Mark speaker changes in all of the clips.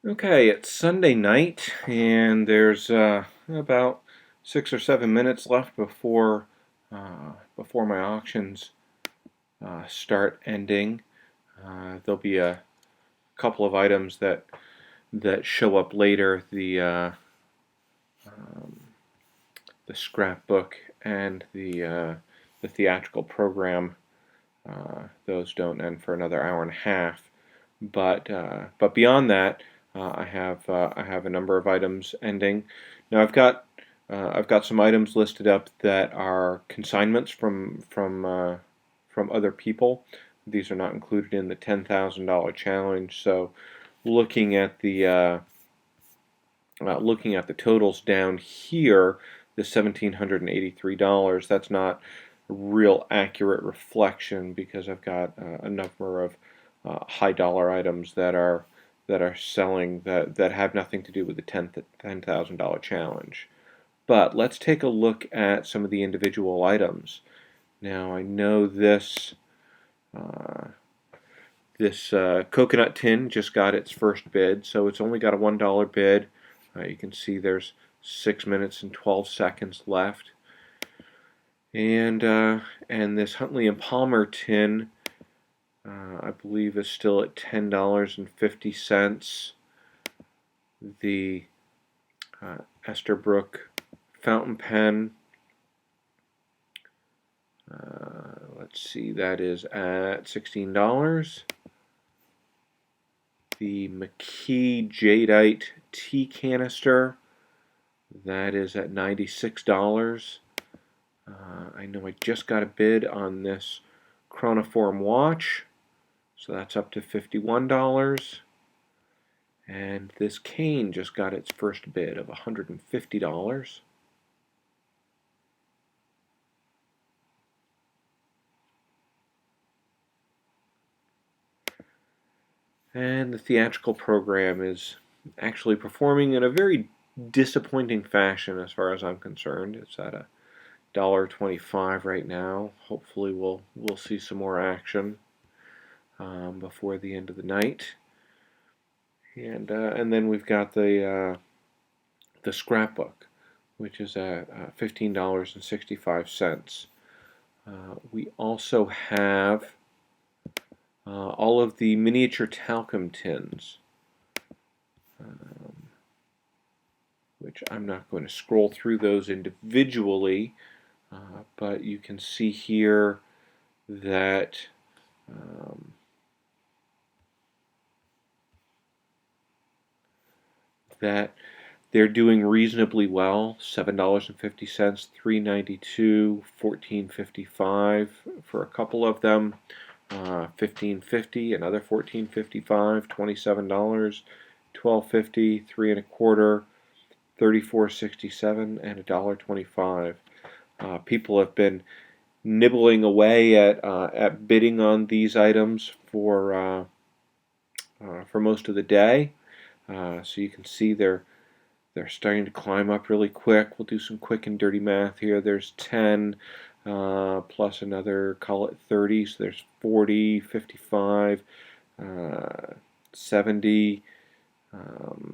Speaker 1: Okay, it's Sunday night, and there's about 6 or 7 minutes left before my auctions start ending. There'll be a couple of items that show up later. Um, the scrapbook and the theatrical program. Those don't end for another hour and a half. But beyond that, I have a number of items ending. Now I've got some items listed up that are consignments from other people. These are not included in the $10,000 challenge. So looking at the totals down here, the $1,783. That's not a real accurate reflection because I've got a number of high dollar items that are selling that have nothing to do with the $10,000 challenge. But let's take a look at some of the individual items. Now I know this coconut tin just got its first bid, so it's only got a $1 bid. You can see there's 6 minutes and 12 seconds left. And this Huntley and Palmer tin, I believe, is still at $10.50. The Esterbrook fountain pen, let's see, that is at $16. The McKee Jadeite tea canister, that is at $96. I know I just got a bid on this Kronoform watch, so that's up to $51. And this cane just got its first bid of $150. And the theatrical program is actually performing in a very disappointing fashion as far as I'm concerned. It's at $1.25 right now. Hopefully we'll see some more action before the end of the night. And then we've got the scrapbook, which is at $15.65. We also have all of the miniature talcum tins, which I'm not going to scroll through those individually, but you can see here that that they're doing reasonably well. $7.50, $3.92, $14.55 for a couple of them. $15.50, another $14.55, $27, $12.50, $3.25, $34.67, and $1.25. People have been nibbling away at bidding on these items for most of the day. So you can see they're starting to climb up really quick. We'll do some quick and dirty math here. There's 10 plus another, call it 30, so there's 40, 55, 70,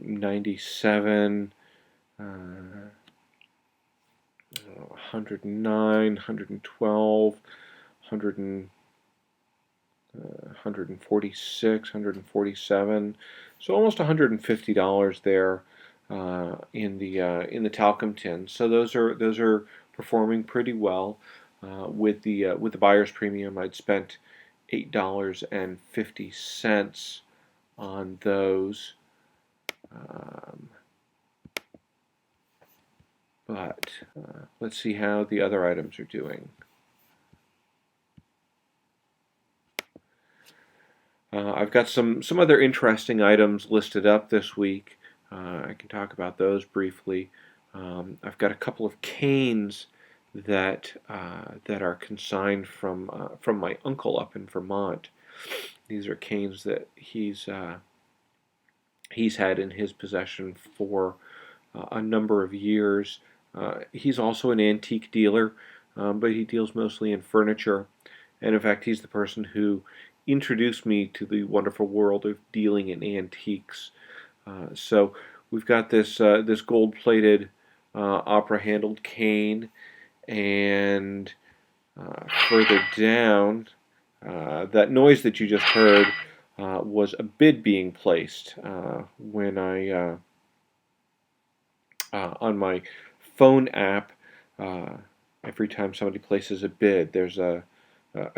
Speaker 1: 97, 109, 112, 146, 147, so almost $150 there in the talcum tin. So those are performing pretty well. With the buyer's premium, I'd spent $8.50 on those. But let's see how the other items are doing. I've got some other interesting items listed up this week. I can talk about those briefly. I've got a couple of canes that are consigned from my uncle up in Vermont. These are canes that he's had in his possession for a number of years. He's also an antique dealer, but he deals mostly in furniture. And in fact, he's the person who introduced me to the wonderful world of dealing in antiques. So we've got this gold-plated opera-handled cane, and further down, that noise that you just heard was a bid being placed when I on my phone app. Uh, every time somebody places a bid, there's a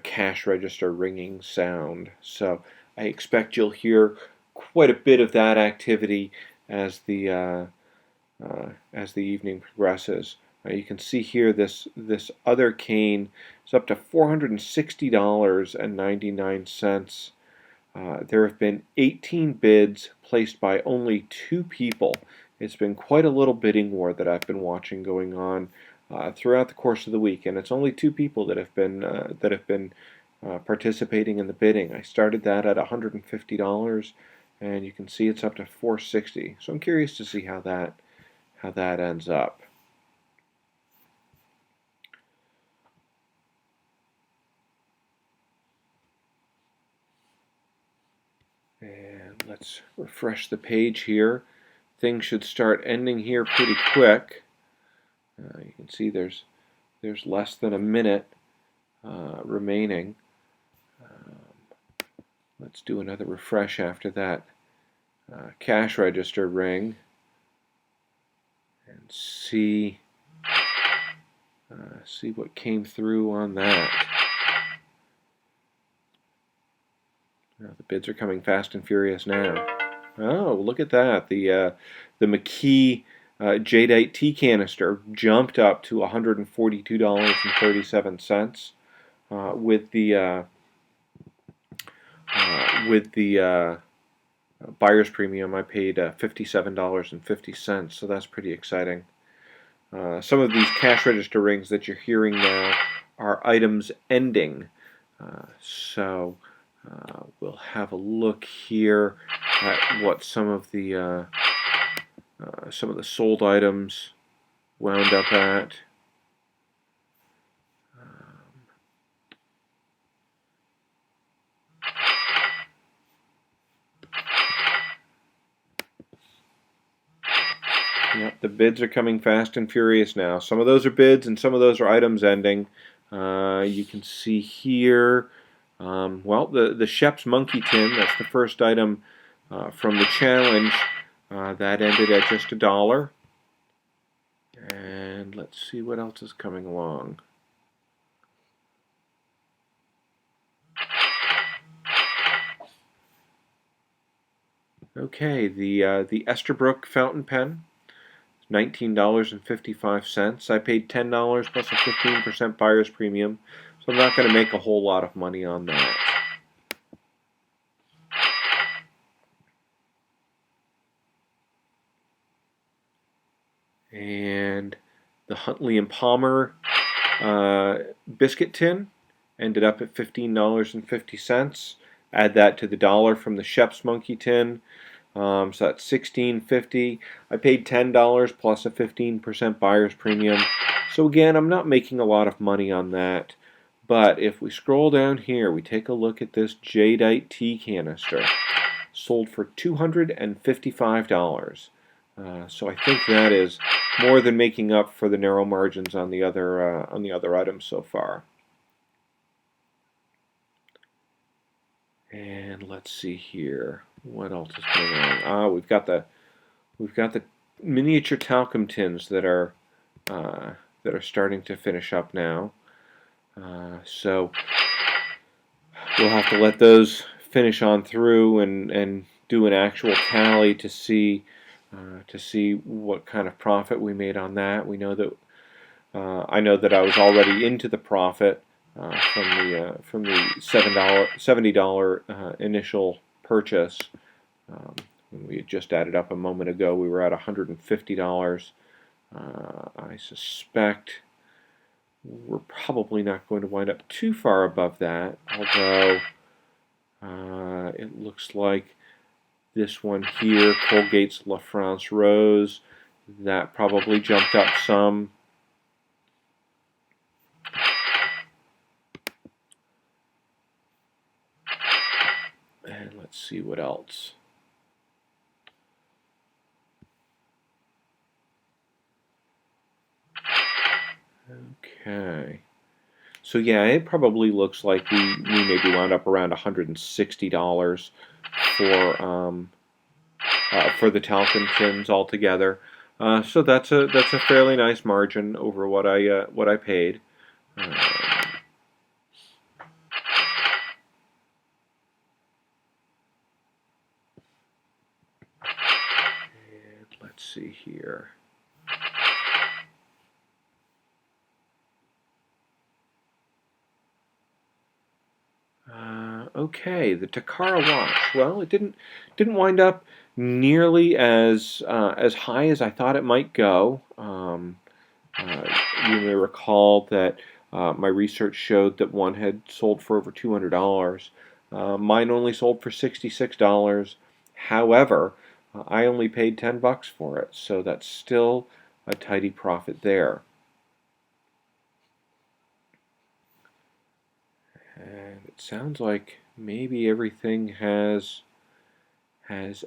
Speaker 1: cash register ringing sound. So I expect you'll hear quite a bit of that activity as the evening progresses. You can see here this other cane is up to $460.99. There have been 18 bids placed by only 2 people. It's been quite a little bidding war that I've been watching going on throughout the course of the week, and it's only 2 people that have been participating in the bidding. I started that at $150, and you can see it's up to $460. So I'm curious to see how that ends up. And let's refresh the page here. Things should start ending here pretty quick. You can see there's less than a minute remaining. Let's do another refresh after that cash register ring and see what came through on that. The bids are coming fast and furious now. Oh, look at that! The McKee Jadeite tea canister jumped up to $142.37 with the buyer's premium. I paid $57.50, so that's pretty exciting. Some of these cash register rings that you're hearing now are items ending. So we'll have a look here at what some of the sold items wound up at. Yep, the bids are coming fast and furious now. Some of those are bids and some of those are items ending. You can see here, well, the Shep's Monkey Tin, that's the first item from the challenge. That ended at just $1. And let's see what else is coming along. Okay, the Esterbrook fountain pen, $19.55. I paid $10 plus a 15% buyer's premium, so I'm not going to make a whole lot of money on that. And the Huntley and Palmer biscuit tin ended up at $15.50. Add that to the $1 from the Shep's Monkey Tin. So that's $16.50. I paid $10 plus a 15% buyer's premium. So again, I'm not making a lot of money on that. But if we scroll down here, we take a look at this Jadeite tea canister. Sold for $255. So I think that is more than making up for the narrow margins on the other items so far. And let's see here, what else is going on? We've got the miniature talcum tins that are starting to finish up now. So we'll have to let those finish on through and do an actual tally to see what kind of profit we made on that. We know that I know that I was already into the profit from the $70 initial purchase. When we had just added up a moment ago, we were at $150. I suspect we're probably not going to wind up too far above that, although it looks like this one here, Colgate's La France Rose, that probably jumped up some. And let's see what else. Okay. So yeah, it probably looks like we maybe wound up around $160 for the talcum tins altogether. So that's a fairly nice margin over what I paid. Um, and let's see here. Okay, the Takara watch. Well, it didn't wind up nearly as high as I thought it might go. You may recall that my research showed that one had sold for over $200. Mine only sold for $66. However, I only paid $10 for it, so that's still a tidy profit there. And it sounds like maybe everything has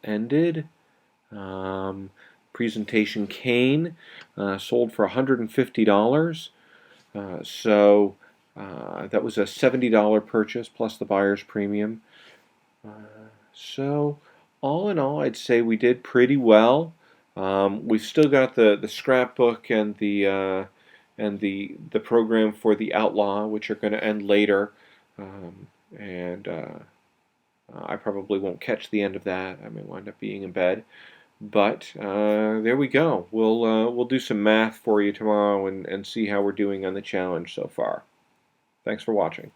Speaker 1: ended. Um, Presentation cane sold for $150. That was a $70 purchase plus the buyer's premium. So all in all, I'd say we did pretty well. We've still got the scrapbook and the program for the outlaw, which are going to end later, and I probably won't catch the end of that. I may wind up being in bed. But there we go. We'll do some math for you tomorrow and see how we're doing on the challenge so far. Thanks for watching.